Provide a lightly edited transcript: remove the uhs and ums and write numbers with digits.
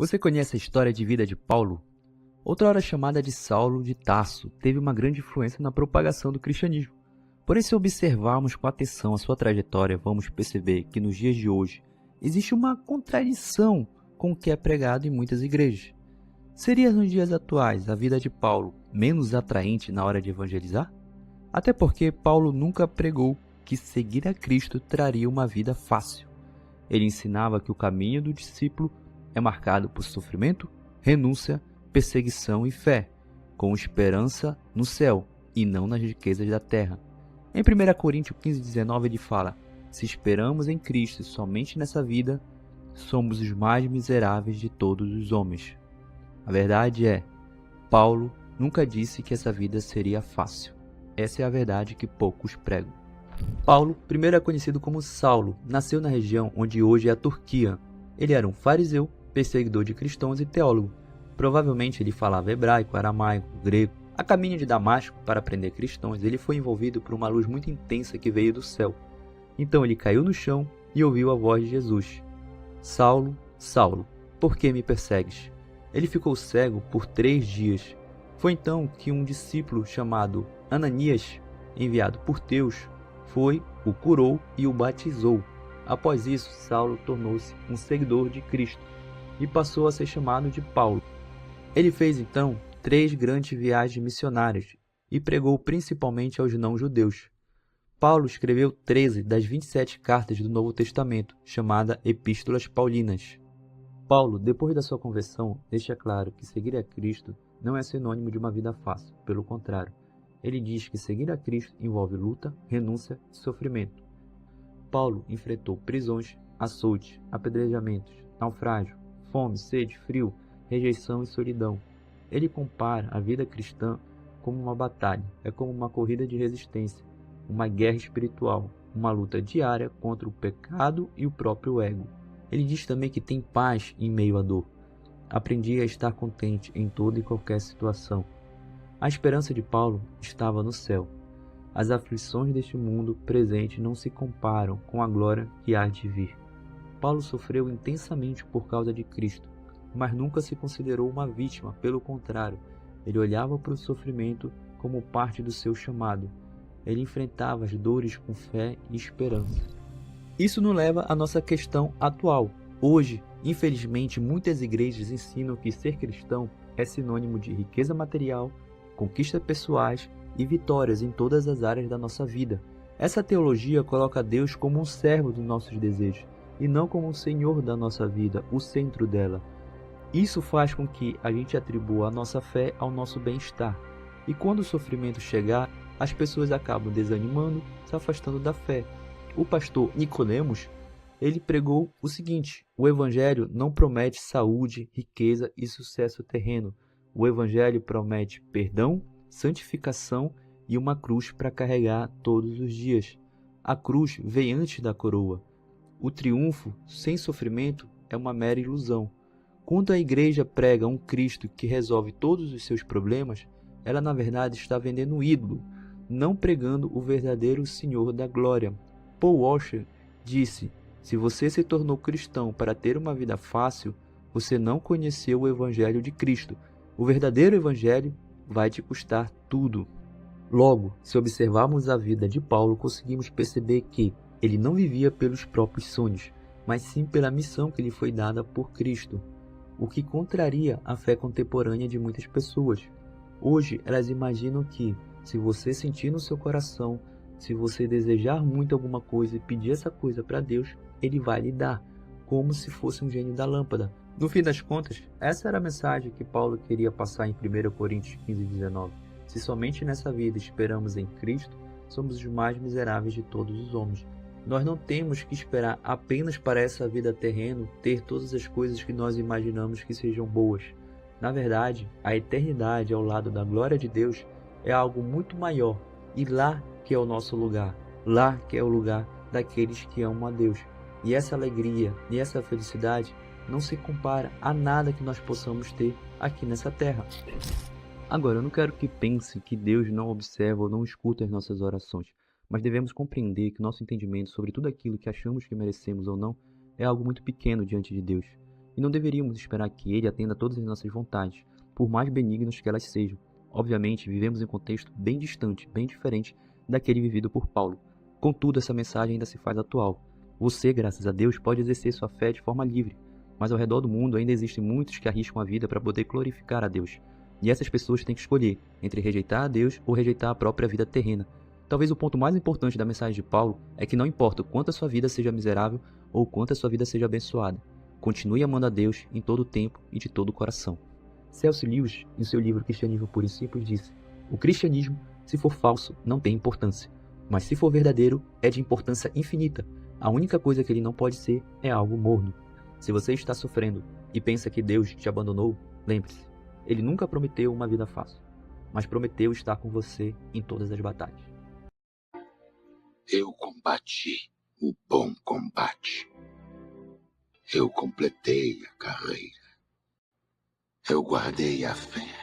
Você conhece a história de vida de Paulo? Outrora chamada de Saulo de Tarso, teve uma grande influência na propagação do cristianismo. Porém, se observarmos com atenção a sua trajetória, vamos perceber que nos dias de hoje existe uma contradição com o que é pregado em muitas igrejas. Seria nos dias atuais a vida de Paulo menos atraente na hora de evangelizar? Até porque Paulo nunca pregou que seguir a Cristo traria uma vida fácil. Ele ensinava que o caminho do discípulo é marcado por sofrimento, renúncia, perseguição e fé, com esperança no céu e não nas riquezas da terra. Em 1 Coríntios 15:19 ele fala: se esperamos em Cristo somente nessa vida, somos os mais miseráveis de todos os homens. A verdade é, Paulo nunca disse que essa vida seria fácil. Essa é a verdade que poucos pregam. Paulo, primeiro é conhecido como Saulo, nasceu na região onde hoje é a Turquia. Ele era um fariseu, perseguidor de cristãos e teólogo. Provavelmente ele falava hebraico, aramaico, grego. A caminho de Damasco para prender cristãos, ele foi envolvido por uma luz muito intensa que veio do céu. Então ele caiu no chão e ouviu a voz de Jesus: Saulo, Saulo, por que me persegues? Ele ficou cego por 3 dias. Foi então que um discípulo chamado Ananias, enviado por Deus, o curou e o batizou. Após isso, Saulo tornou-se um seguidor de Cristo e passou a ser chamado de Paulo. Ele fez então 3 grandes viagens missionárias e pregou principalmente aos não-judeus. Paulo escreveu 13 das 27 cartas do Novo Testamento, chamadas Epístolas Paulinas. Paulo, depois da sua conversão, deixa claro que seguir a Cristo não é sinônimo de uma vida fácil, pelo contrário. Ele diz que seguir a Cristo envolve luta, renúncia e sofrimento. Paulo enfrentou prisões, açoites, apedrejamentos, naufrágio, fome, sede, frio, rejeição e solidão. Ele compara a vida cristã como uma batalha, é como uma corrida de resistência, uma guerra espiritual, uma luta diária contra o pecado e o próprio ego. Ele diz também que tem paz em meio à dor. Aprendi a estar contente em toda e qualquer situação. A esperança de Paulo estava no céu. As aflições deste mundo presente não se comparam com a glória que há de vir. Paulo sofreu intensamente por causa de Cristo, mas nunca se considerou uma vítima, pelo contrário, ele olhava para o sofrimento como parte do seu chamado. Ele enfrentava as dores com fé e esperança. Isso nos leva à nossa questão atual. Hoje, infelizmente, muitas igrejas ensinam que ser cristão é sinônimo de riqueza material, conquistas pessoais e vitórias em todas as áreas da nossa vida. Essa teologia coloca Deus como um servo dos nossos desejos e não como um senhor da nossa vida, o centro dela. Isso faz com que a gente atribua a nossa fé ao nosso bem-estar. E quando o sofrimento chegar, as pessoas acabam desanimando, se afastando da fé. O pastor Nicodemos, ele pregou o seguinte: o evangelho não promete saúde, riqueza e sucesso terreno. O evangelho promete perdão, santificação e uma cruz para carregar todos os dias. A cruz vem antes da coroa. O triunfo sem sofrimento é uma mera ilusão. Quando a igreja prega um Cristo que resolve todos os seus problemas, ela na verdade está vendendo um ídolo, não pregando o verdadeiro Senhor da glória. Paul Washer disse: se você se tornou cristão para ter uma vida fácil, você não conheceu o evangelho de Cristo. O verdadeiro evangelho vai te custar tudo. Logo, se observarmos a vida de Paulo, conseguimos perceber que ele não vivia pelos próprios sonhos, mas sim pela missão que lhe foi dada por Cristo, o que contraria a fé contemporânea de muitas pessoas. Hoje, elas imaginam que, se você sentir no seu coração, se você desejar muito alguma coisa e pedir essa coisa para Deus, Ele vai lhe dar, como se fosse um gênio da lâmpada. No fim das contas, essa era a mensagem que Paulo queria passar em 1 Coríntios 15:19. Se somente nessa vida esperamos em Cristo, somos os mais miseráveis de todos os homens. Nós não temos que esperar apenas para essa vida terrena ter todas as coisas que nós imaginamos que sejam boas. Na verdade, a eternidade ao lado da glória de Deus é algo muito maior, e lá que é o nosso lugar, lá que é o lugar daqueles que amam a Deus. E essa alegria e essa felicidade não se compara a nada que nós possamos ter aqui nessa terra. Agora, eu não quero que pense que Deus não observa ou não escuta as nossas orações, mas devemos compreender que nosso entendimento sobre tudo aquilo que achamos que merecemos ou não é algo muito pequeno diante de Deus. e não deveríamos esperar que Ele atenda a todas as nossas vontades, por mais benignas que elas sejam. Obviamente, vivemos em um contexto bem distante, bem diferente daquele vivido por Paulo. Contudo, essa mensagem ainda se faz atual. Você, graças a Deus, pode exercer sua fé de forma livre, mas ao redor do mundo ainda existem muitos que arriscam a vida para poder glorificar a Deus. E essas pessoas têm que escolher entre rejeitar a Deus ou rejeitar a própria vida terrena. Talvez o ponto mais importante da mensagem de Paulo é que não importa o quanto a sua vida seja miserável ou o quanto a sua vida seja abençoada, continue amando a Deus em todo o tempo e de todo o coração. C.S. Lewis, em seu livro Cristianismo Puro e Simples, disse: o cristianismo, se for falso, não tem importância, mas se for verdadeiro, é de importância infinita. A única coisa que ele não pode ser é algo morno. Se você está sofrendo e pensa que Deus te abandonou, lembre-se, Ele nunca prometeu uma vida fácil, mas prometeu estar com você em todas as batalhas. Eu combati o bom combate. Eu completei a carreira. Eu guardei a fé.